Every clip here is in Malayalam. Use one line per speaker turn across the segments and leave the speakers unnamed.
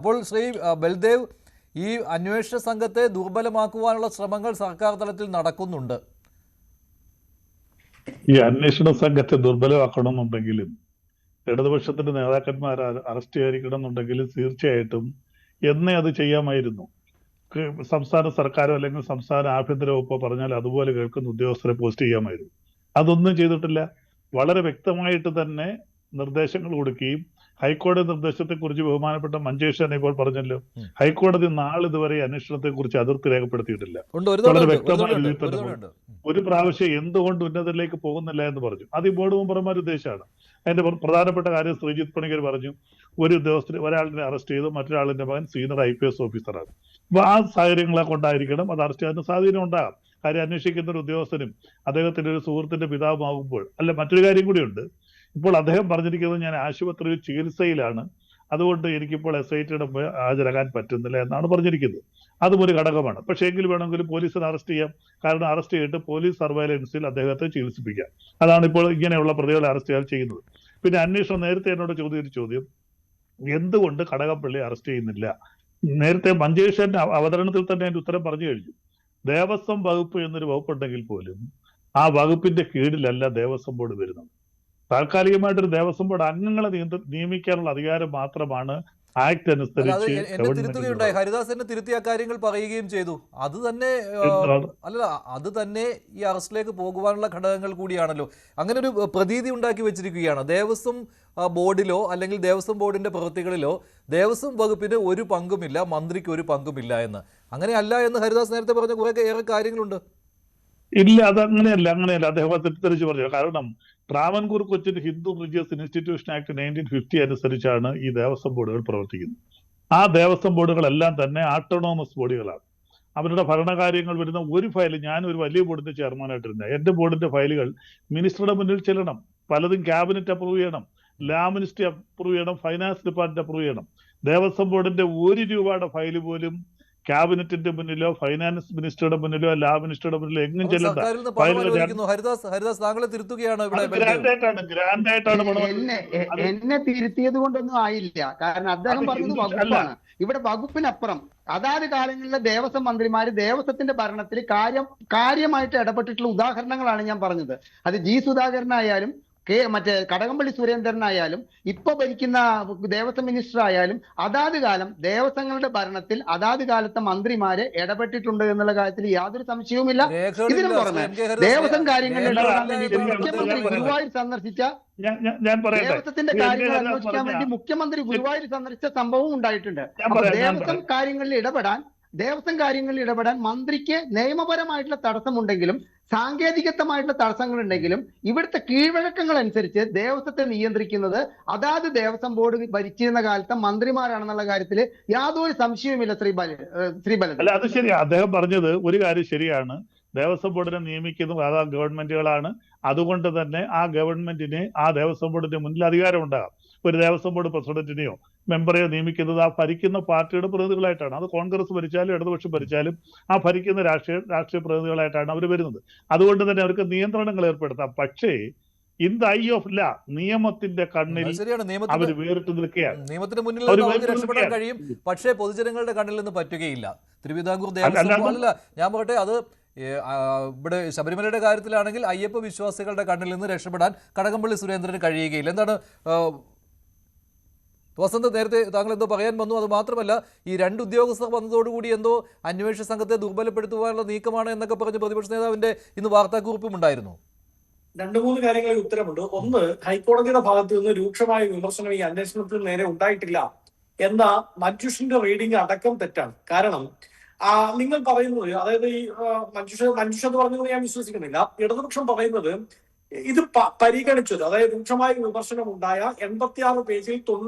അപ്പോൾ ശ്രീ ബൽദേവ്, ഈ അന്വേഷണ സംഘത്തെ ദുർബലമാക്കുവാനുള്ള ശ്രമങ്ങൾ സർക്കാർ തലത്തിൽ നടക്കുന്നുണ്ട്.
ഈ അന്വേഷണ സംഘത്തെ ദുർബലമാക്കണമെന്നുണ്ടെങ്കിലും ഇടതുപക്ഷത്തിന്റെ നേതാക്കന്മാർ അറസ്റ്റ് ചെയ്യാതിരിക്കണമെന്നുണ്ടെങ്കിലും തീർച്ചയായിട്ടും എന്നേ അത് ചെയ്യാമായിരുന്നു. സംസ്ഥാന സർക്കാരോ അല്ലെങ്കിൽ സംസ്ഥാന ആഭ്യന്തര വകുപ്പോ പറഞ്ഞാൽ അതുപോലെ കേൾക്കുന്ന ഉദ്യോഗസ്ഥരെ പോസ്റ്റ് ചെയ്യാമായിരുന്നു. അതൊന്നും ചെയ്തിട്ടില്ല. വളരെ വ്യക്തമായിട്ട് തന്നെ നിർദ്ദേശങ്ങൾ കൊടുക്കുകയും ഹൈക്കോടതി നിർദ്ദേശത്തെ കുറിച്ച് ബഹുമാനപ്പെട്ട മഞ്ചേശ്വരൻ ഇപ്പോൾ പറഞ്ഞല്ലോ, ഹൈക്കോടതി നാളിതുവരെ അന്വേഷണത്തെ കുറിച്ച് അതിർത്തി രേഖപ്പെടുത്തിയിട്ടില്ല. വളരെ വ്യക്തമായ രീതിയിൽ തന്നെ ഒരു പ്രാവശ്യം എന്തുകൊണ്ട് ഉന്നതരിലേക്ക് പോകുന്നില്ല എന്ന് പറഞ്ഞു. അത് ഈ ബോർഡ് മെമ്പർമാർ ഉദ്ദേശമാണ്. അതിന്റെ പ്രധാനപ്പെട്ട കാര്യം ശ്രീജിത്ത് പണിക്കർ പറഞ്ഞു, ഒരു ഉദ്യോഗസ്ഥർ ഒരാളിനെ അറസ്റ്റ് ചെയ്തു, മറ്റൊരാളിന്റെ മകൻ സീനിയർ IPS ഓഫീസറാണ്. അപ്പൊ ആ സാഹചര്യങ്ങളെ കൊണ്ടായിരിക്കണം അത് അറസ്റ്റ് ചെയ്യാൻ സാധ്യത ഉണ്ടാകാം. കാര്യം അന്വേഷിക്കുന്ന ഒരു ഉദ്യോഗസ്ഥനും അദ്ദേഹത്തിന്റെ ഒരു സുഹൃത്തിന്റെ പിതാവുമാകുമ്പോൾ. അല്ല, മറ്റൊരു കാര്യം കൂടിയുണ്ട്. ഇപ്പോൾ അദ്ദേഹം പറഞ്ഞിരിക്കുന്നത് ഞാൻ ആശുപത്രിയിൽ ചികിത്സയിലാണ്, അതുകൊണ്ട് എനിക്കിപ്പോൾ SITയുടെ ഹാജരാകാൻ പറ്റുന്നില്ല എന്നാണ് പറഞ്ഞിരിക്കുന്നത്. അതും ഒരു ഘടകമാണ്. പക്ഷേ എങ്കിൽ വേണമെങ്കിൽ പോലീസിന് അറസ്റ്റ് ചെയ്യാം. കാരണം അറസ്റ്റ് ചെയ്തിട്ട് പോലീസ് സർവൈലൻസിൽ അദ്ദേഹത്തെ ചികിത്സിപ്പിക്കാം. അതാണ് ഇപ്പോൾ ഇങ്ങനെയുള്ള പ്രതികളെ അറസ്റ്റ് ചെയ്യാൻ ചെയ്യുന്നത്. പിന്നെ അന്വേഷണം നേരത്തെ എന്നോട് ചോദിച്ചൊരു ചോദ്യം, എന്തുകൊണ്ട് കടകംപള്ളി അറസ്റ്റ് ചെയ്യുന്നില്ല? നേരത്തെ മഞ്ചേശ്വരന്റെ അവതരണത്തിൽ തന്നെ അതിന്റെ ഉത്തരം പറഞ്ഞു കഴിഞ്ഞു. ദേവസ്വം വകുപ്പ് എന്നൊരു വകുപ്പുണ്ടെങ്കിൽ പോലും ആ വകുപ്പിന്റെ കീഴിലല്ല ദേവസ്വം ബോർഡ് വരുന്നത്. താൽക്കാലികമായിട്ടൊരു ദേവസ്വം ബോർഡ് അംഗങ്ങളെ നിയമിക്കാനുള്ള അധികാരം മാത്രമാണ് ആക്ട് അനുസരിച്ച്.
തിരുത്തുകയുണ്ടായി, ഹരിദാസ് എന്നെ തിരുത്തിയ കാര്യങ്ങൾ പറയുകയും ചെയ്തു. അത് തന്നെ ഈ അറസ്റ്റിലേക്ക് പോകുവാനുള്ള ഘടകങ്ങൾ കൂടിയാണല്ലോ. അങ്ങനെ ഒരു പ്രതീതി ഉണ്ടാക്കി വെച്ചിരിക്കുകയാണ്. ദേവസ്വം ബോർഡിലോ അല്ലെങ്കിൽ ദേവസ്വം ബോർഡിന്റെ പ്രവൃത്തികളിലോ ദേവസ്വം വകുപ്പിന് ഒരു പങ്കുമില്ല, മന്ത്രിക്ക് ഒരു പങ്കുമില്ല എന്ന്. അങ്ങനെയല്ല എന്ന് ഹരിദാസ് നേരത്തെ പറഞ്ഞ കുറെ ഏറെ കാര്യങ്ങളുണ്ട്.
ഇല്ല, അതങ്ങനെയല്ല. അദ്ദേഹം തെറ്റിദ്ധരിച്ച് പറഞ്ഞു. കാരണം Travancore Cochin Hindu religious institution act 1950 അനുസരിച്ചാണ് ഈ ദേവസ്വം ബോർഡുകൾ പ്രവർത്തിക്കുന്നത്. ആ ദേവസ്വം ബോർഡുകളെല്ലാം തന്നെ ആട്ടോണോമസ് ബോഡികളാണ്. അവരുടെ ഭരണകാര്യങ്ങൾ വരുന്ന ഒരു ഫയൽ, ഞാൻ ഒരു വലിയ ബോർഡിന്റെ ചെയർമാനായിട്ടിരുന്ന എന്റെ ബോർഡിന്റെ ഫയലുകൾ മിനിസ്റ്ററുടെ മുന്നിൽ ചെല്ലണം. പലതും ക്യാബിനറ്റ് അപ്രൂവ് ചെയ്യണം, ലാ മിനിസ്ട്രി അപ്രൂവ് ചെയ്യണം, ഫൈനാൻസ് ഡിപ്പാർട്ട്മെന്റ് അപ്രൂവ് ചെയ്യണം. ദേവസ്വം ബോർഡിന്റെ 1 രൂപയുടെ ഫയല് പോലും ക്യാബിനറ്റിന്റെ മുന്നിലോ ഫൈനാൻസ് മിനിസ്റ്ററുടെ മുന്നിലോ ലാ മിനിസ്റ്ററുടെ മുന്നിലോ എങ്ങും ചെല്ലണ്ട.
എന്നെ തിരുത്തിയത് കൊണ്ടൊന്നും ആയില്ല. കാരണം അദ്ദേഹം പറഞ്ഞത് വകുപ്പാണ്. ഇവിടെ വകുപ്പിനപ്പുറം അതാത് കാലങ്ങളിലെ ദേവസ്വം മന്ത്രിമാര് ദേവസ്വത്തിന്റെ ഭരണത്തിൽ കാര്യമായിട്ട് ഇടപെട്ടിട്ടുള്ള ഉദാഹരണങ്ങളാണ് ഞാൻ പറഞ്ഞത്. അത് G. സുധാകരനായാലും മറ്റേ കടകംപള്ളി സുരേന്ദ്രനായാലും ഇപ്പൊ ഭരിക്കുന്ന ദേവസ്വം മിനിസ്റ്റർ ആയാലും അതാത് കാലം ദേവസ്വങ്ങളുടെ ഭരണത്തിൽ അതാത് കാലത്തെ മന്ത്രിമാരെ ഇടപെട്ടിട്ടുണ്ട് എന്നുള്ള കാര്യത്തിൽ യാതൊരു സംശയവുമില്ല. ഇതിനു പുറമെ ദേവസ്വം കാര്യങ്ങളിൽ ഇടപെടാൻ വേണ്ടി മുഖ്യമന്ത്രി ഗുരുവായൂർ സന്ദർശിച്ച ദേവസ്വത്തിന്റെ കാര്യങ്ങൾ അന്വേഷിക്കാൻ വേണ്ടി മുഖ്യമന്ത്രി ഗുരുവായൂർ സന്ദർശിച്ച സംഭവം ഉണ്ടായിട്ടുണ്ട്. അപ്പൊ ദേവസ്വം കാര്യങ്ങളിൽ ഇടപെടാൻ മന്ത്രിക്ക് നിയമപരമായിട്ടുള്ള തടസ്സമുണ്ടെങ്കിലും സാങ്കേതികത്വമായിട്ടുള്ള തടസ്സങ്ങളുണ്ടെങ്കിലും ഇവിടുത്തെ കീഴ്വഴക്കങ്ങൾ അനുസരിച്ച് ദേവസ്വത്തെ നിയന്ത്രിക്കുന്നത് അതാത് ദേവസ്വം ബോർഡ് ഭരിച്ചിരുന്ന കാലത്തെ മന്ത്രിമാരാണെന്നുള്ള കാര്യത്തിൽ യാതൊരു സംശയവുമില്ല. ശ്രീബലൻ
അല്ല, അത് ശരിയാ. അദ്ദേഹം പറഞ്ഞത് ഒരു കാര്യം ശരിയാണ്. ദേവസ്വം ബോർഡിനെ നിയമിക്കുന്നത് അതാ ഗവൺമെന്റുകളാണ്. അതുകൊണ്ട് തന്നെ ആ ഗവൺമെന്റിന് ആ ദേവസ്വം ബോർഡിന്റെ മുന്നിൽ അധികാരം ഉണ്ടാകാം. ഒരു ദേവസ്വം ബോർഡ് പ്രസിഡന്റിനെയോ മെമ്പറെയോ നിയമിക്കുന്നത് ആ ഭരിക്കുന്ന പാർട്ടിയുടെ പ്രതിനിധികളായിട്ടാണ്. അത് കോൺഗ്രസ് ഭരിച്ചാലും ഇടതുപക്ഷം ഭരിച്ചാലും ആ ഭരിക്കുന്ന രാഷ്ട്രീയ പ്രതിനിധികളായിട്ടാണ് അവർ വരുന്നത്. അതുകൊണ്ട് തന്നെ അവർക്ക് നിയന്ത്രണങ്ങൾ ഏർപ്പെടുത്താം. പക്ഷേ in the I of La, നിയമത്തിന്റെ കണ്ണിൽ അവർ വേറിട്ട് നിൽക്കുകയാണ്.
നിയമത്തിന് മുന്നിൽ രക്ഷപ്പെടാൻ കഴിയും, പക്ഷേ പൊതുജനങ്ങളുടെ കണ്ണിൽ നിന്ന് പറ്റുകയില്ല. തിരുവിതാംകൂർ ദേവസ്വം അല്ല, ഞാൻ പറയട്ടെ, അത് ഇവിടെ ശബരിമലയുടെ കാര്യത്തിലാണെങ്കിൽ അയ്യപ്പ വിശ്വാസികളുടെ കണ്ണിൽ നിന്ന് രക്ഷപ്പെടാൻ കടകംപള്ളി സുരേന്ദ്രന് കഴിയുകയില്ല. എന്താണ് വസന്ത്, നേരത്തെ താങ്കൾ എന്തോ പറയാൻ വന്നു? അത് മാത്രമല്ല, ഈ 2 ഉദ്യോഗസ്ഥർ വന്നതോടുകൂടി എന്തോ അന്വേഷണ സംഘത്തെ ദുർബലപ്പെടുത്തുവാനുള്ള നീക്കമാണ് എന്നൊക്കെ പറഞ്ഞ് പ്രതിപക്ഷ നേതാവിന്റെ ഇന്ന് വാർത്താക്കുറിപ്പും ഉണ്ടായിരുന്നു.
2-3 കാര്യങ്ങളിൽ ഉത്തരമുണ്ട്. ഒന്ന്, ഹൈക്കോടതിയുടെ ഭാഗത്ത് നിന്ന് രൂക്ഷമായ വിമർശനം ഈ അന്വേഷണത്തിന് നേരെ ഉണ്ടായിട്ടില്ല എന്ന മഞ്ജുഷിന്റെ റീഡിംഗ് അടക്കം തെറ്റാണ്. കാരണം നിങ്ങൾ പറയുന്നത്, അതായത് ഈ മഞ്ജുഷ എന്ന് പറഞ്ഞത് ഞാൻ വിശ്വസിക്കുന്നില്ല. ഇടതുപക്ഷം പറയുന്നത് ഇത് പരിഗണിച്ചത്, അതായത് രൂക്ഷമായ വിമർശനം ഉണ്ടായ 86 പേജിൽ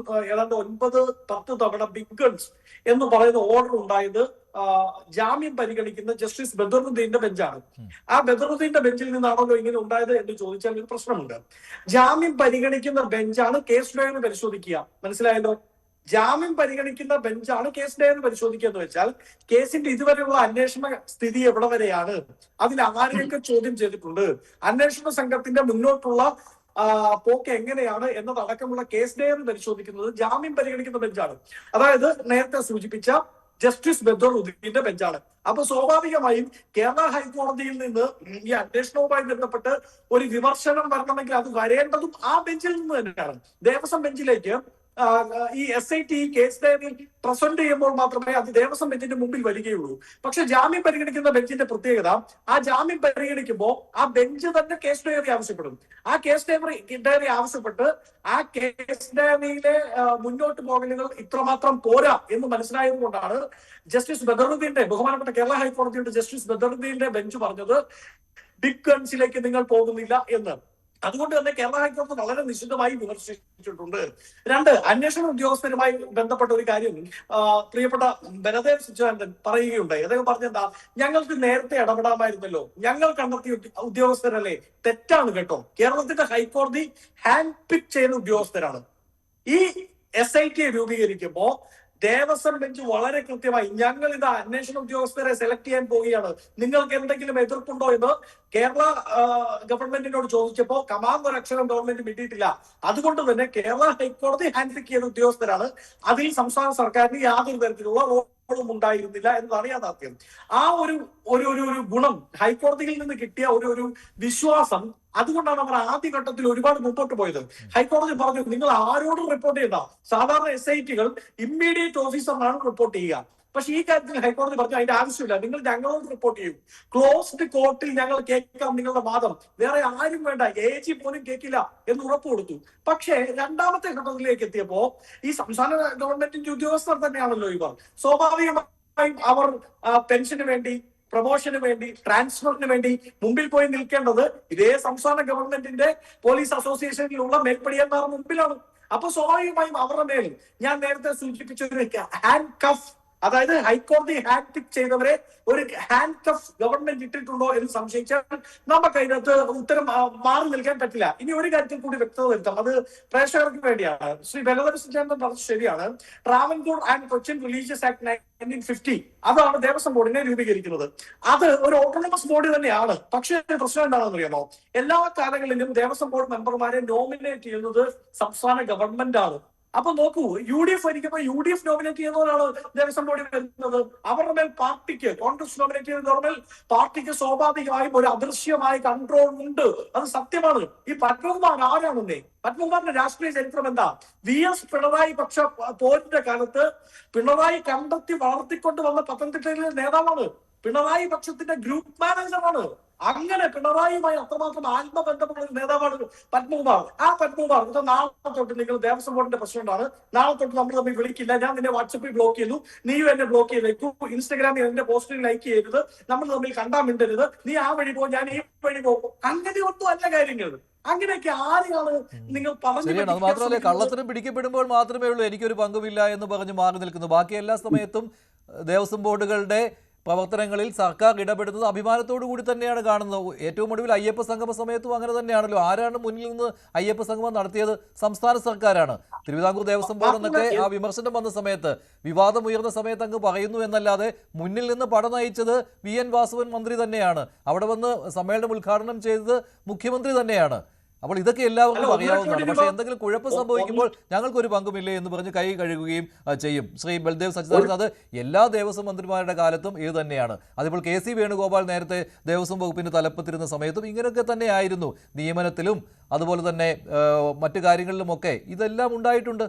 ഏതാണ്ട് 9-10 തവണ ബിഗ് ഗൺസ് എന്ന് പറയുന്ന ഓർഡർ ഉണ്ടായത് ജാമ്യം പരിഗണിക്കുന്ന ജസ്റ്റിസ് ബദറുദ്ദീന്റെ ബെഞ്ചാണ്. ആ ബദറുദ്ദീന്റെ ബെഞ്ചിൽ നിന്നാണല്ലോ ഇങ്ങനെ ഉണ്ടായത് എന്ന് ചോദിച്ചാൽ ഒരു പ്രശ്നമുണ്ട്. ജാമ്യം പരിഗണിക്കുന്ന ബെഞ്ചാണ് കേസ് ഡയറി പരിശോധിക്കുക. മനസ്സിലായല്ലോ? ജാമ്യം പരിഗണിക്കുന്ന ബെഞ്ചാണ് കേസ് ഡയറി പരിശോധിക്കുക എന്ന് വെച്ചാൽ കേസിന്റെ ഇതുവരെയുള്ള അന്വേഷണ സ്ഥിതി എവിടെ വരെയാണ്, അതിൽ ആരെയൊക്കെ ചോദ്യം ചെയ്തിട്ടുണ്ട്, അന്വേഷണ സംഘത്തിന്റെ മുന്നോട്ടുള്ള പോക്ക് എങ്ങനെയാണ് എന്നതടക്കമുള്ള കേസ് ഡയറി പരിശോധിക്കുന്നത് ജാമ്യം പരിഗണിക്കുന്ന ബെഞ്ചാണ്. അതായത് നേരത്തെ സൂചിപ്പിച്ച ജസ്റ്റിസ് ബദറുദ്ദീന്റെ ബെഞ്ചാണ്. അപ്പൊ സ്വാഭാവികമായും കേരള ഹൈക്കോടതിയിൽ നിന്ന് ഈ അന്വേഷണവുമായി ബന്ധപ്പെട്ട് ഒരു വിമർശനം വരണമെങ്കിൽ അത് വരേണ്ടതും ആ ബെഞ്ചിൽ നിന്ന് തന്നെയാണ്. ദേവസ്വം ബെഞ്ചിലേക്ക് ഈ SIT കേസ് ഡയറി പ്രസന്റ് ചെയ്യുമ്പോൾ മാത്രമേ അത് ദേവസ്വം ബെഞ്ചിന്റെ മുമ്പിൽ വരികയുള്ളൂ. പക്ഷെ ജാമ്യം പരിഗണിക്കുന്ന ബെഞ്ചിന്റെ പ്രത്യേകത, ആ ജാമ്യം പരിഗണിക്കുമ്പോൾ ആ ബെഞ്ച് തന്നെ കേസ് ഡയറി ആവശ്യപ്പെടും. ആ കേസ് ഡയറി ആവശ്യപ്പെട്ട് ആ കേസ് ഡയറിയിലെ മുന്നോട്ട് പോകലുകൾ ഇത്രമാത്രം പോരാ എന്ന് മനസ്സിലായത് കൊണ്ടാണ് ജസ്റ്റിസ് ബദറുദ്ദീന്റെ, ബഹുമാനപ്പെട്ട കേരള ഹൈക്കോടതിയുടെ ജസ്റ്റിസ് ബദറുദ്ദീന്റെ ബെഞ്ച് പറഞ്ഞത് ബിഗ് ഗൺസിലേക്ക് നിങ്ങൾ പോകുന്നില്ല എന്ന്. അതുകൊണ്ട് തന്നെ കേരള ഹൈക്കോടതി വളരെ നിശ്ചിതമായി വിമർശിച്ചിട്ടുണ്ട്. രണ്ട്, അന്വേഷണ ഉദ്യോഗസ്ഥരുമായി ബന്ധപ്പെട്ട ഒരു കാര്യം പ്രിയപ്പെട്ട ബലദേവ് സച്ചിദാനന്ദൻ പറയുകയുണ്ടായി. അദ്ദേഹം പറഞ്ഞെന്താ, ഞങ്ങൾക്ക് നേരത്തെ ഇടപെടാമായിരുന്നല്ലോ, ഞങ്ങൾ കണ്ടെത്തിയ ഉദ്യോഗസ്ഥരല്ലേ. തെറ്റാണ് കേട്ടോ. കേരളത്തിന്റെ ഹൈക്കോടതി ഹാൻഡ് പിക്ക് ചെയ്യുന്ന ഉദ്യോഗസ്ഥരാണ്. ഈ SIT രൂപീകരിക്കുമ്പോ ദേവസ്വം ബെഞ്ച് വളരെ കൃത്യമായി ഞങ്ങൾ ഇത് അന്വേഷണ ഉദ്യോഗസ്ഥരെ സെലക്ട് ചെയ്യാൻ പോവുകയാണ്, നിങ്ങൾക്ക് എന്തെങ്കിലും എതിർപ്പുണ്ടോ എന്ന് കേരള ഗവൺമെന്റിനോട് ചോദിച്ചപ്പോ കമാന്ന് ഒരു അക്ഷരം ഗവൺമെന്റ് മിണ്ടിയിട്ടില്ല. അതുകൊണ്ട് തന്നെ കേരള ഹൈക്കോടതി ഹാൻഡ് പിക്ക് ചെയ്ത ഉദ്യോഗസ്ഥരാണ്. അതിൽ സംസ്ഥാന സർക്കാരിന് യാതൊരു തരത്തിലുള്ള റോളും ഉണ്ടായിരുന്നില്ല എന്നതാണ് യാഥാർത്ഥ്യം. ആ ഒരു ഗുണം ഹൈക്കോടതിയിൽ നിന്ന് കിട്ടിയ ഒരു വിശ്വാസം, അതുകൊണ്ടാണ് അവർ ആദ്യഘട്ടത്തിൽ ഒരുപാട് മുമ്പോട്ട് പോയത്. ഹൈക്കോടതി പറഞ്ഞു നിങ്ങൾ ആരോടും റിപ്പോർട്ട് ചെയ്യണ്ട, സാധാരണ SIT-കൾ ഇമ്മീഡിയറ്റ് ഓഫീസറിനാണ് റിപ്പോർട്ട് ചെയ്യുക. പക്ഷെ ഈ കാര്യത്തിൽ ഹൈക്കോടതി പറഞ്ഞു അതിന്റെ ആവശ്യമില്ല, നിങ്ങൾ ഞങ്ങളോട് റിപ്പോർട്ട് ചെയ്യും, ക്ലോസ്ഡ് കോർട്ടിൽ ഞങ്ങൾ കേൾക്കാം നിങ്ങളുടെ വാദം, വേറെ ആരും വേണ്ട, AG പോലും കേൾക്കില്ല എന്ന് ഉറപ്പ് കൊടുത്തു. പക്ഷേ രണ്ടാമത്തെ ഘട്ടത്തിലേക്ക് എത്തിയപ്പോ ഈ സംസ്ഥാന ഗവൺമെന്റിന്റെ ഉദ്യോഗസ്ഥർ തന്നെയാണല്ലോ ഇവർ. സ്വാഭാവികമായും അവർ പെൻഷന് വേണ്ടി, പ്രൊമോഷന് വേണ്ടി, ട്രാൻസ്ഫറിന് വേണ്ടി മുമ്പിൽ പോയി നിൽക്കേണ്ടത് ഇതേ സംസ്ഥാന ഗവൺമെന്റിന്റെ പോലീസ് അസോസിയേഷനിലുള്ള മേൽപ്പടിയന്മാർ മുമ്പിലാണ്. അപ്പൊ സ്വാഭാവികമായും അവരുടെ മേൽ ഞാൻ നേരത്തെ സൂചിപ്പിച്ച ഒരു ഹാൻഡ് കഫ്, അതായത് ഹൈക്കോടതി ഹാൻഡ് പിക്ക് ചെയ്തവരെ ഒരു ഹാൻഡ് കഫ് ഗവൺമെന്റ് ഇട്ടിട്ടുണ്ടോ എന്ന് സംശയിച്ചാൽ നമുക്ക് അതിനകത്ത് ഉത്തരം മാറി നിൽക്കാൻ പറ്റില്ല. ഇനി ഒരു കാര്യത്തിൽ കൂടി വ്യക്തത വരുത്താം, അത് പ്രേക്ഷകർക്ക് വേണ്ടിയാണ്. ശ്രീ ബലദേവ് സച്ചിദാനന്ദൻ പറഞ്ഞത് ശരിയാണ്. Travancore and Cochin religious act 1950 അതാണ് ദേവസ്വം ബോർഡിനെ രൂപീകരിക്കുന്നത്. അത് ഒരു ഓട്ടോണമസ് ബോഡി തന്നെയാണ്. പക്ഷേ പ്രശ്നം എന്താണെന്ന് അറിയാമോ, എല്ലാ കാലങ്ങളിലും ദേവസ്വം ബോർഡ് മെമ്പർമാരെ നോമിനേറ്റ് ചെയ്യുന്നത് സംസ്ഥാന ഗവൺമെന്റ് ആണ്. അപ്പൊ നോക്കൂ, UDF ഭരിക്കുമ്പോൾ UDF നോമിനേറ്റ് ചെയ്യുന്നവരാണ് ദേവസ്വം ബോർഡിൽ വരുന്നത്. അവരുടെ മേൽ പാർട്ടിക്ക്, കോൺഗ്രസ് നോമിനേറ്റ് ചെയ്യുന്നവരുടെ മേൽ പാർട്ടിക്ക് സ്വാഭാവികമായും ഒരു അദൃശ്യമായ കൺട്രോൾ ഉണ്ട്. അത് സത്യമാണ്. ഈ പത്മകുമാർ ആരാണെന്നേ, പത്മകുമാറിന്റെ രാഷ്ട്രീയ ചരിത്രം എന്താ? VS പിണറായി പക്ഷ പോരിന്റെ കാലത്ത് പിണറായി കണ്ടെത്തി വളർത്തിക്കൊണ്ട് വന്ന പത്തനംതിട്ടയിലെ നേതാവാണ്. പിണറായി പക്ഷത്തിന്റെ ഗ്രൂപ്പ് മാനേജറാണ്. അങ്ങനെ പിണറായിയുമായി അത്രമാത്രം ആത്മബന്ധമുള്ള ഒരു നേതാവാണ് പത്മകുമാർ. ആ പത്മകുമാർ ഇത് നാളെ തൊട്ട് നിങ്ങൾ ദേവസ്വം ബോർഡിന്റെ പ്രശ്നമുണ്ടാണ്, നാളെ തൊട്ട് നമ്മൾ തമ്മിൽ വിളിക്കില്ല, ഞാൻ നിന്നെ വാട്സപ്പിൽ ബ്ലോക്ക് ചെയ്യുന്നു, നീയും എന്നെ ബ്ലോക്ക് ചെയ്തേക്കൂ, ഇൻസ്റ്റാഗ്രാമിൽ എന്റെ പോസ്റ്റിൽ ലൈക്ക് ചെയ്യരുത്, നമ്മൾ തമ്മിൽ കണ്ടാൻ മിണ്ടരുത്, നീ ആ വഴി പോകും ഞാൻ ഈ വഴി പോകും, അങ്ങനെയൊന്നും അല്ല കാര്യങ്ങൾ. അങ്ങനെയൊക്കെ ആരെയാണ് നിങ്ങൾ പറഞ്ഞു?
അത് മാത്രമല്ല, കള്ളത്തരം പിടിക്കപ്പെടുമ്പോൾ മാത്രമേ ഉള്ളൂ എനിക്കൊരു പങ്കുമില്ല എന്ന് പറഞ്ഞ് മാറി നിൽക്കുന്നു. ബാക്കി എല്ലാ സമയത്തും ദേവസ്വം ബോർഡുകളുടെ പ്രവർത്തനങ്ങളിൽ സർക്കാർ ഇടപെടുന്നത് അഭിമാനത്തോടു കൂടി തന്നെയാണ് കാണുന്നത്. ഏറ്റവും ഒടുവിൽ അയ്യപ്പ സംഗമ സമയത്തും അങ്ങനെ തന്നെയാണല്ലോ. ആരാണ് മുന്നിൽ നിന്ന് അയ്യപ്പ സംഗമം നടത്തിയത്? സംസ്ഥാന സർക്കാരാണ്. തിരുവിതാംകൂർ ദേവസ്വം ബോർഡ് എന്നൊക്കെ ആ വിമർശനം വന്ന സമയത്ത്, വിവാദം ഉയർന്ന സമയത്ത് അങ്ങ് പറയുന്നു എന്നല്ലാതെ മുന്നിൽ നിന്ന് പട നയിച്ചത് VN വാസവൻ മന്ത്രി തന്നെയാണ്. അവിടെ വന്ന് സമ്മേളനം ഉദ്ഘാടനം ചെയ്തത് മുഖ്യമന്ത്രി തന്നെയാണ്. അപ്പോൾ ഇതൊക്കെ എല്ലാവർക്കും അറിയാവുന്നതാണ്. പക്ഷേ എന്തെങ്കിലും കുഴപ്പം സംഭവിക്കുമ്പോൾ ഞങ്ങൾക്കൊരു പങ്കുമില്ലേ എന്ന് പറഞ്ഞ് കൈ കഴുകുകയും ചെയ്യും. ശ്രീ ബൽദേവ് സച്ചിദാനന്ദൻ, അത് എല്ലാ ദേവസ്വം മന്ത്രിമാരുടെ കാലത്തും ഇത് തന്നെയാണ്. അതിപ്പോൾ KC വേണുഗോപാൽ നേരത്തെ ദേവസ്വം വകുപ്പിന് തലപ്പത്തിരുന്ന സമയത്തും ഇങ്ങനെയൊക്കെ തന്നെ ആയിരുന്നു. നിയമനത്തിലും അതുപോലെ തന്നെ മറ്റു കാര്യങ്ങളിലുമൊക്കെ ഇതെല്ലാം ഉണ്ടായിട്ടുണ്ട്.